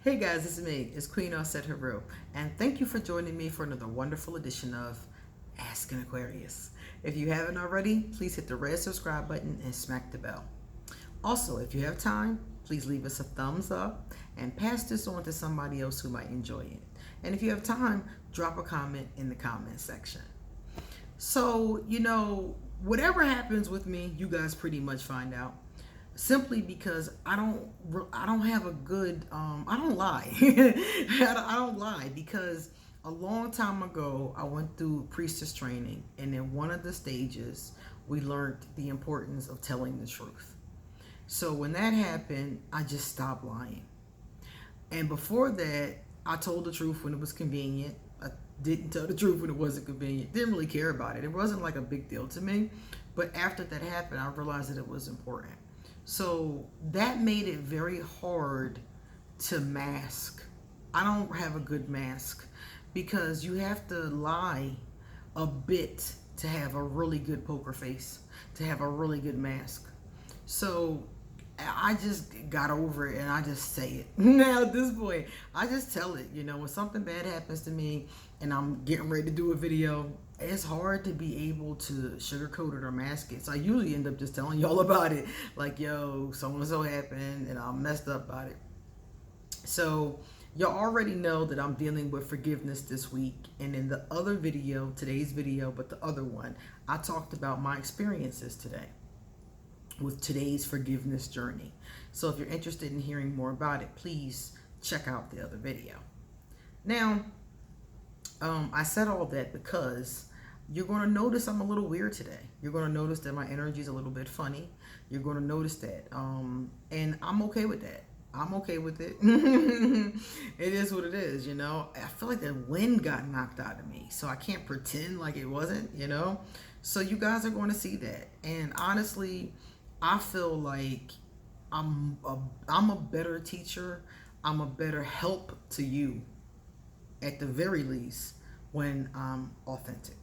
Hey guys, it's me. It's Queen Offset Haru, and thank you for joining me for another wonderful edition of Ask an Aquarius. If you haven't already, please hit the red subscribe button and smack the bell. Also, if you have time, please leave us a thumbs up and pass this on to somebody else who might enjoy it. And if you have time, drop a comment in the comment section. So, whatever happens with me, you guys pretty much find out. Simply because I don't have a good I don't lie. I don't lie because a long time ago I went through priestess training, and in one of the stages we learned the importance of telling the truth. So when that happened, I just stopped lying. And before that, I told the truth when it was convenient. I didn't tell the truth when it wasn't convenient. Didn't really care about it. It wasn't like a big deal to me. But after that happened, I realized that it was important. So that made it very hard to mask. I don't have a good mask because you have to lie a bit to have a really good poker face, to have a really good mask. So I just got over it and I just say it. Now at this point, I just tell it. When something bad happens to me and I'm getting ready to do a video, it's hard to be able to sugarcoat it or mask it. So I usually end up just telling y'all about it. Like, yo, so and so happened and I'm messed up about it. So y'all already know that I'm dealing with forgiveness this week. And in the other video, today's video, but the other one, I talked about my experiences today with today's forgiveness journey. So if you're interested in hearing more about it, please check out the other video. Now, I said all that because you're going to notice I'm a little weird today. You're going to notice that my energy is a little bit funny. You're going to notice that. And I'm okay with that. I'm okay with it. It is what it is, I feel like the wind got knocked out of me, so I can't pretend like it wasn't, So you guys are going to see that. And honestly, I feel like I'm a better teacher. I'm a better help to you, at the very least, when I'm authentic.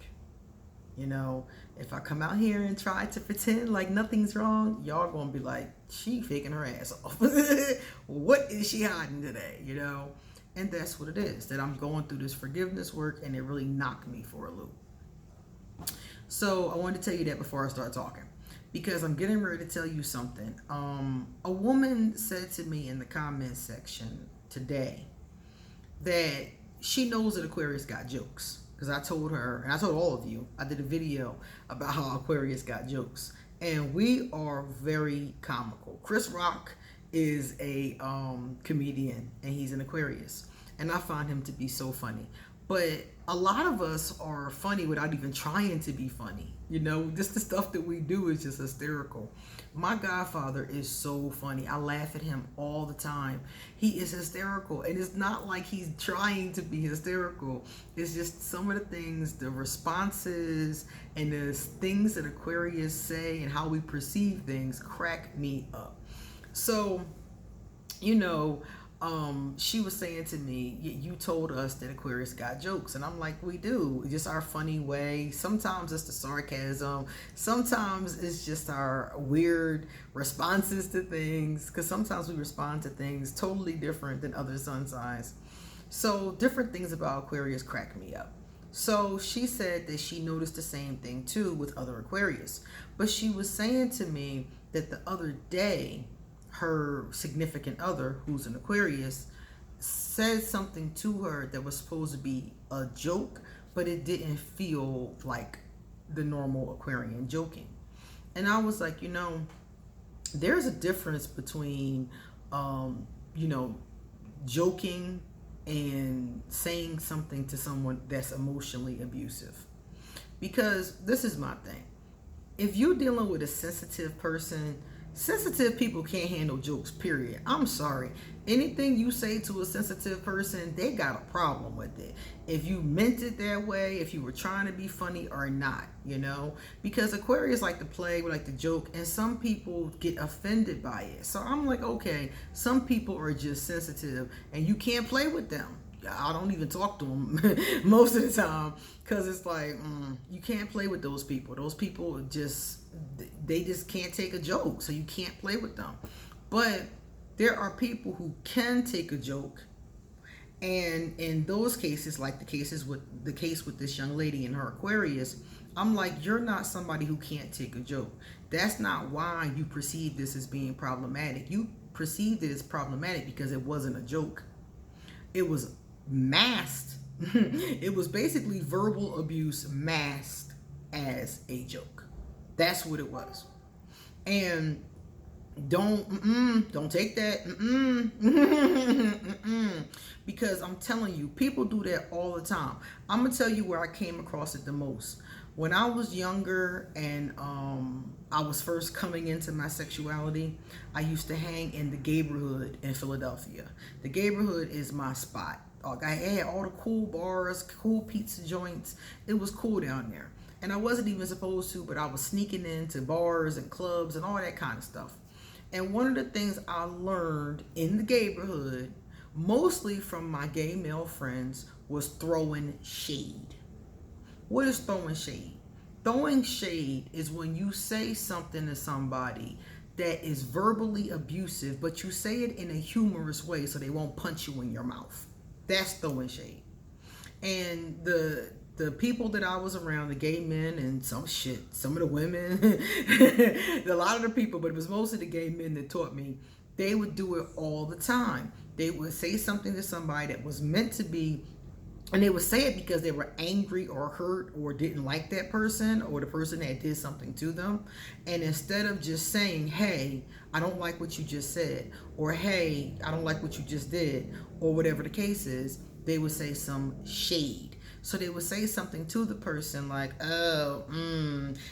If I come out here and try to pretend like nothing's wrong, y'all gonna be like, she faking her ass off. What is she hiding today? And that's what it is, that I'm going through this forgiveness work and it really knocked me for a loop. So I wanted to tell you that before I start talking, because I'm getting ready to tell you something. A woman said to me in the comment section today that she knows that Aquarius got jokes. Because I told her, and I told all of you, I did a video about how Aquarius got jokes. And we are very comical. Chris Rock is a comedian, and he's an Aquarius. And I find him to be so funny. But a lot of us are funny without even trying to be funny. Just the stuff that we do is just hysterical. My godfather is so funny. I laugh at him all the time. He is hysterical. And it's not like he's trying to be hysterical. It's just some of the things, the responses, and the things that Aquarius say and how we perceive things crack me up. So, she was saying to me, you told us that Aquarius got jokes. And I'm like, we do. Just our funny way. Sometimes it's the sarcasm. Sometimes it's just our weird responses to things. Because sometimes we respond to things totally different than other sun signs. So different things about Aquarius crack me up. So she said that she noticed the same thing too with other Aquarius. But she was saying to me that the other day, her significant other, who's an Aquarius, said something to her that was supposed to be a joke, but it didn't feel like the normal Aquarian joking. And I was like, there's a difference between, joking and saying something to someone that's emotionally abusive. Because this is my thing. If you're dealing with a sensitive person, sensitive people can't handle jokes, period. I'm sorry. Anything you say to a sensitive person, they got a problem with it. If you meant it that way, if you were trying to be funny or not, because Aquarius like to play, we like to joke, and some people get offended by it. So I'm like, okay, some people are just sensitive and you can't play with them. I don't even talk to them most of the time, because it's like, you can't play with those people. Those people they just can't take a joke, so you can't play with them. But There are people who can take a joke, and in those cases, like the case with this young lady and her Aquarius, I'm like, you're not somebody who can't take a joke. That's not why you perceive this as being problematic. You perceived it as problematic because it wasn't a joke. It was masked. It was basically verbal abuse masked as a joke. That's what it was. And don't take that, because I'm telling you, people do that all the time. I'm gonna tell you where I came across it the most. When I was younger and I was first coming into my sexuality, I used to hang in the neighborhood in Philadelphia. The neighborhood is my spot. I had all the cool bars, cool pizza joints. It was cool down there. And I wasn't even supposed to, but I was sneaking into bars and clubs and all that kind of stuff. And one of the things I learned in the neighborhood, mostly from my gay male friends, was throwing shade. What is throwing shade? Throwing shade is when you say something to somebody that is verbally abusive, but you say it in a humorous way so they won't punch you in your mouth. That's throwing shade. And the people that I was around, the gay men and some of the women, a lot of the people, but it was mostly the gay men that taught me, they would do it all the time. They would say something to somebody that was meant to be, and they would say it because they were angry or hurt or didn't like that person or the person that did something to them. And instead of just saying, hey, I don't like what you just said, or hey, I don't like what you just did, or whatever the case is, they would say some shade. So they would say something to the person like, oh,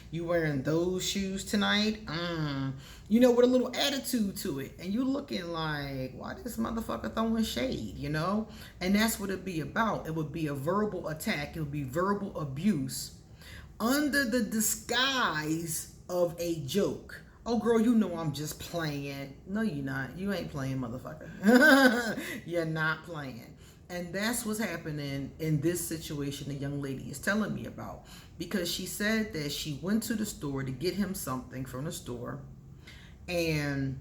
you wearing those shoes tonight? You know, with a little attitude to it. And you looking like, why this motherfucker throwing shade, you know? And that's what it'd be about. It would be a verbal attack. It would be verbal abuse under the disguise of a joke. Oh, girl, you know I'm just playing. No, you're not. You ain't playing, motherfucker. You're not playing. And that's what's happening in this situation the young lady is telling me about. Because she said that she went to the store to get him something from the store. And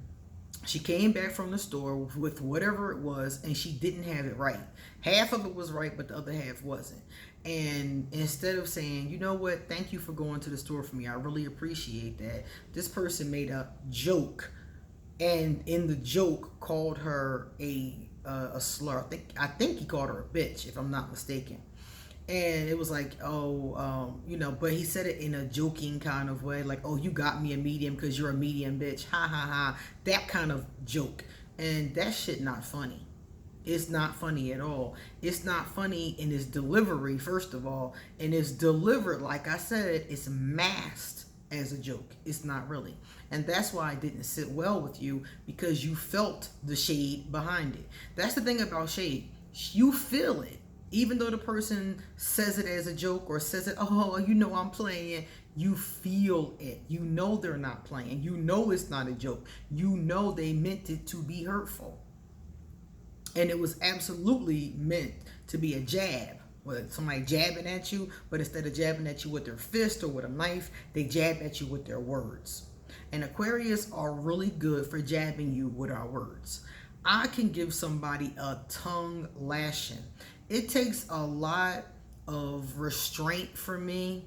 she came back from the store with whatever it was, and she didn't have it right. Half of it was right, but the other half wasn't. And instead of saying, you know what, thank you for going to the store for me, I really appreciate that, this person made a joke. And in the joke called her a slur. I think he called her a bitch, if I'm not mistaken. And it was like, you know, but he said it in a joking kind of way, like, oh, you got me a medium because you're a medium bitch, ha ha ha, that kind of joke. And that shit not funny. It's not funny at all. It's not funny in its delivery, first of all, and it's delivered, like I said, it's masked as a joke. It's not really. And that's why it didn't sit well with you, because you felt the shade behind it. That's the thing about shade. You feel it. Even though the person says it as a joke or says it, oh, you know I'm playing, you feel it. You know they're not playing. You know it's not a joke. You know they meant it to be hurtful. And it was absolutely meant to be a jab. With somebody jabbing at you, but instead of jabbing at you with their fist or with a knife, they jab at you with their words. And Aquarius are really good for jabbing you with our words. I can give somebody a tongue lashing. It takes a lot of restraint for me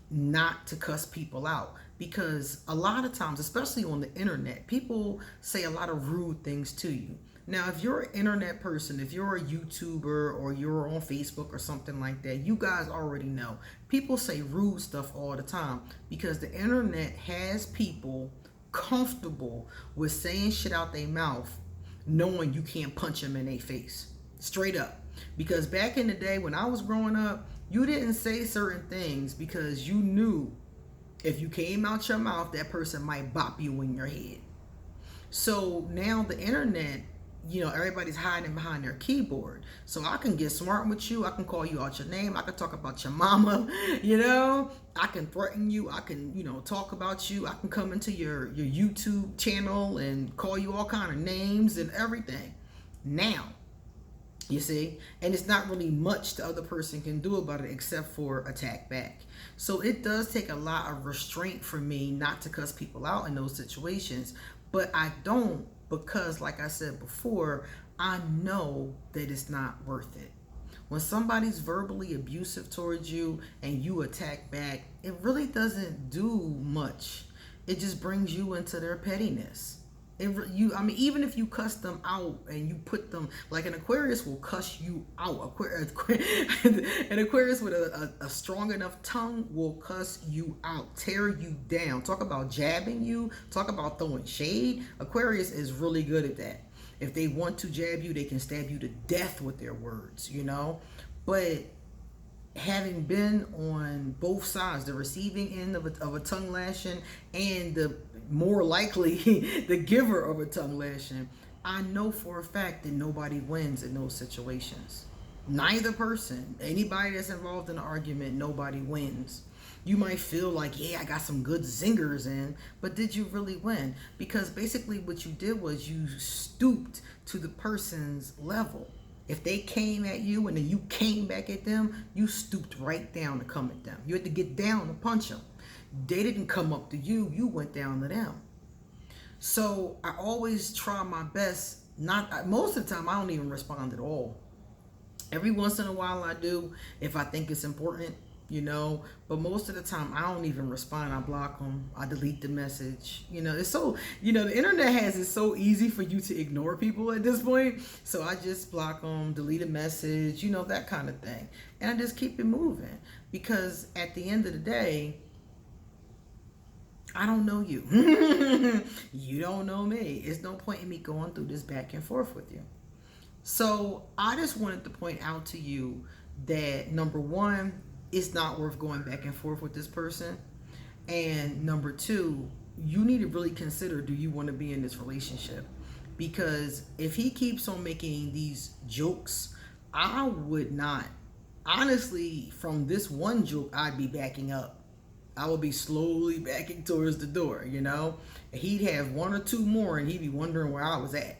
not to cuss people out, because a lot of times, especially on the internet, people say a lot of rude things to you. Now, if you're an internet person, if you're a YouTuber or you're on Facebook or something like that, you guys already know. People say rude stuff all the time because the internet has people comfortable with saying shit out their mouth, knowing you can't punch them in their face. Straight up. Because back in the day when I was growing up, you didn't say certain things because you knew if you came out your mouth, that person might bop you in your head. So now the internet, you know, everybody's hiding behind their keyboard. So I can get smart with you. I can call you out your name. I can talk about your mama, you know. I can threaten you. I can, you know, talk about you. I can come into your YouTube channel and call you all kind of names and everything. Now, you see, and it's not really much the other person can do about it except for attack back. So it does take a lot of restraint for me not to cuss people out in those situations. But I don't because, like I said before, I know that it's not worth it. When somebody's verbally abusive towards you and you attack back, it really doesn't do much. It just brings you into their pettiness. I mean, even if you cuss them out and you put them, like an Aquarius will cuss you out. An Aquarius with a strong enough tongue will cuss you out, tear you down. Talk about jabbing you. Talk about throwing shade. Aquarius is really good at that. If they want to jab you, they can stab you to death with their words, you know. But having been on both sides, the receiving end of a tongue lashing and the more likely the giver of a tongue lashing, I know for a fact that nobody wins in those situations. Neither person, anybody that's involved in an argument, nobody wins. You might feel like, yeah, I got some good zingers in, but did you really win? Because basically what you did was you stooped to the person's level. If they came at you and then you came back at them, you stooped right down to come at them. You had to get down to punch them. They didn't come up to you, you went down to them. So I always try my best. Most of the time I don't even respond at all. Every once in a while I do, if I think it's important, you know, but most of the time I don't even respond. I block them, I delete the message. You know, it's so, you know, the internet has it so easy for you to ignore people at this point. So I just block them, delete a message, you know, that kind of thing. And I just keep it moving, because at the end of the day, I don't know you. You don't know me. It's no point in me going through this back and forth with you. So I just wanted to point out to you that, number one, it's not worth going back and forth with this person. And number two, you need to really consider, do you want to be in this relationship? Because if he keeps on making these jokes, I would not. Honestly, from this one joke, I'd be backing up. I would be slowly backing towards the door, you know? He'd have one or two more and he'd be wondering where I was at.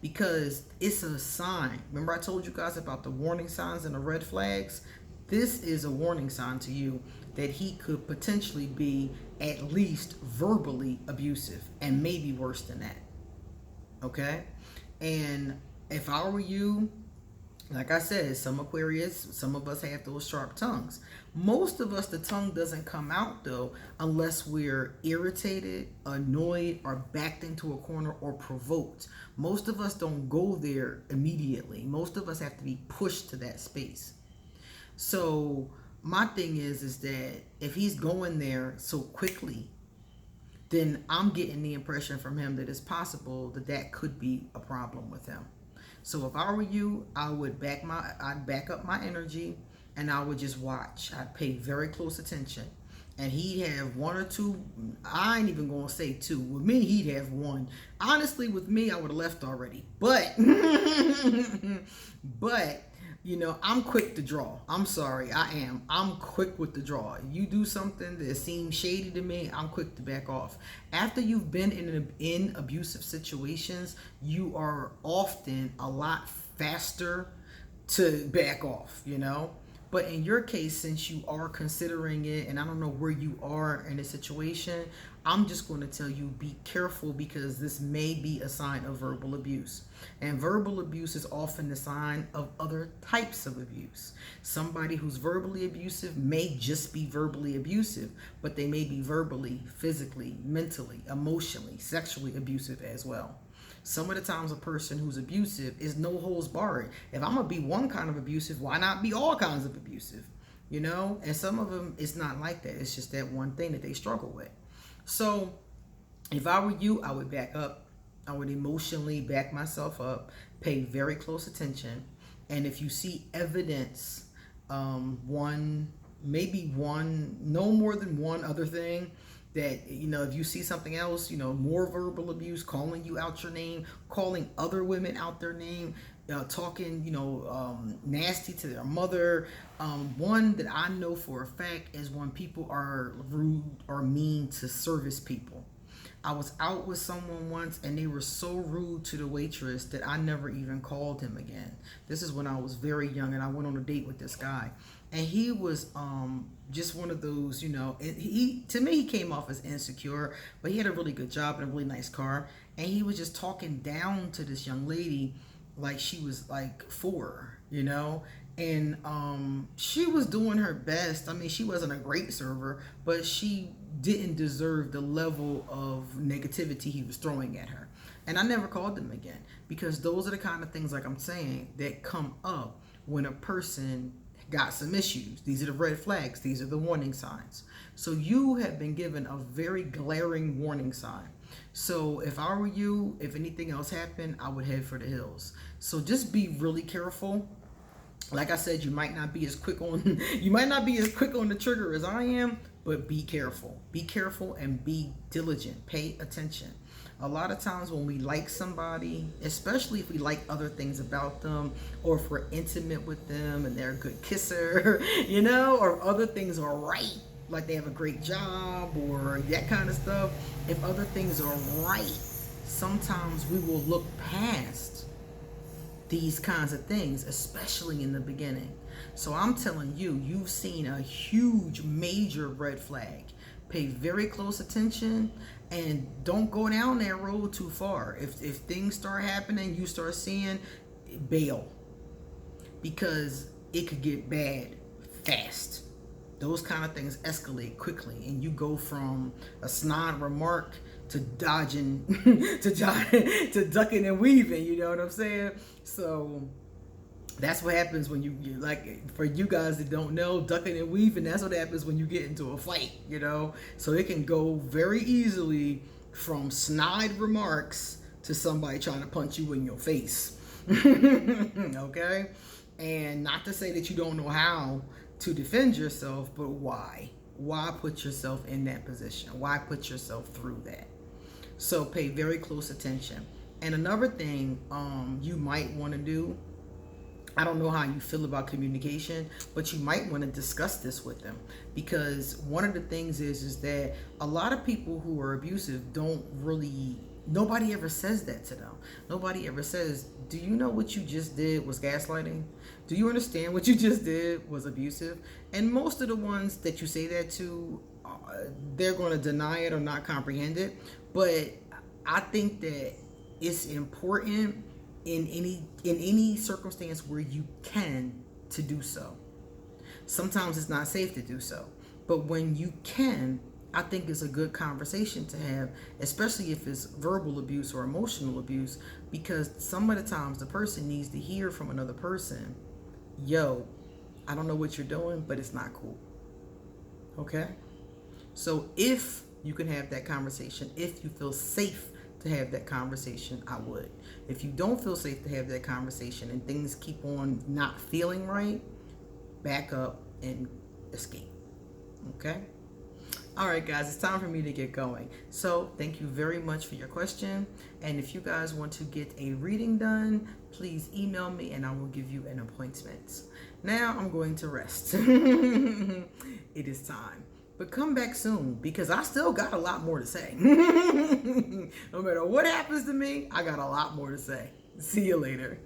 Because it's a sign. Remember I told you guys about the warning signs and the red flags? This is a warning sign to you that he could potentially be at least verbally abusive, and maybe worse than that. Okay? And if I were you, like I said, some Aquarius, some of us have those sharp tongues. Most of us, the tongue doesn't come out though unless we're irritated, annoyed, or backed into a corner or provoked. Most of us don't go there immediately. Most of us have to be pushed to that space. So my thing is that if he's going there so quickly, then I'm getting the impression from him that it's possible that that could be a problem with him. So if I were you, I would I'd back up my energy and I would just watch. I'd pay very close attention. And he'd have one or two. I ain't even gonna say two. With me, he'd have one. Honestly, with me, I would have left already. But you know, I'm quick to draw. I'm sorry, I am. I'm quick with the draw. You do something that seems shady to me, I'm quick to back off. After you've been in abusive situations, you are often a lot faster to back off, you know? But in your case, since you are considering it, and I don't know where you are in a situation, I'm just going to tell you, be careful, because this may be a sign of verbal abuse. And verbal abuse is often the sign of other types of abuse. Somebody who's verbally abusive may just be verbally abusive, but they may be verbally, physically, mentally, emotionally, sexually abusive as well. Some of the times a person who's abusive is no holds barred. If I'm going to be one kind of abusive, why not be all kinds of abusive? You know? And some of them, it's not like that. It's just that one thing that they struggle with. So if I were you, I would back up. I would emotionally back myself up, pay very close attention. And if you see evidence, maybe one, no more than one other thing, that, you know, if you see something else, you know, more verbal abuse, calling you out your name, calling other women out their name, talking, you know, nasty to their mother. One that I know for a fact is when people are rude or mean to service people. I was out with someone once and they were so rude to the waitress that I never even called him again. This is when I was very young and I went on a date with this guy. And he was just one of those, to me he came off as insecure, but he had a really good job and a really nice car. and he was just talking down to this young lady like she was like 4, you know. And she was doing her best. I mean, she wasn't a great server, but she didn't deserve the level of negativity he was throwing at her. And I never called them again, because those are the kind of things, like I'm saying, that come up when a person got some issues. These are the red flags. These are the warning signs. So you have been given a very glaring warning sign. So if I were you, if anything else happened, I would head for the hills. So just be really careful. Like I said, you might not be as quick on the trigger as I am, but be careful. Be careful and be diligent. Pay attention. A lot of times when we like somebody, especially if we like other things about them, or if we're intimate with them and they're a good kisser, you know, or other things are right, like they have a great job or that kind of stuff. If other things are right, sometimes we will look past these kinds of things, especially in the beginning. So I'm telling you, you've seen a huge, major red flag. Pay very close attention and don't go down that road too far. If things start happening, you start seeing, bail, because it could get bad fast. Those kind of things escalate quickly, and you go from a snide remark to dodging, to ducking and weaving. You know what I'm saying? So that's what happens when you like, for you guys that don't know, ducking and weaving, that's what happens when you get into a fight, you know? So it can go very easily from snide remarks to somebody trying to punch you in your face. Okay? And not to say that you don't know how to defend yourself, but why? Why put yourself in that position? Why put yourself through that? So pay very close attention. And another thing you might want to do, I don't know how you feel about communication, but you might want to discuss this with them, because one of the things is that a lot of people who are abusive don't really, nobody ever says that to them. Nobody ever says, do you know what you just did was gaslighting? Do you understand what you just did was abusive? And most of the ones that you say that to, they're going to deny it or not comprehend it. But I think that it's important in any circumstance where you can to do so. Sometimes it's not safe to do so, but when you can, I think it's a good conversation to have, especially if it's verbal abuse or emotional abuse, because some of the times the person needs to hear from another person, yo, I don't know what you're doing, but it's not cool. Okay? So if you can have that conversation, if you feel safe to have that conversation, I would. If you don't feel safe to have that conversation and things keep on not feeling right, back up and escape. Okay? All right, guys, it's time for me to get going. So thank you very much for your question. And if you guys want to get a reading done, please email me and I will give you an appointment. Now I'm going to rest. It is time. But come back soon, because I still got a lot more to say. No matter what happens to me, I got a lot more to say. See you later.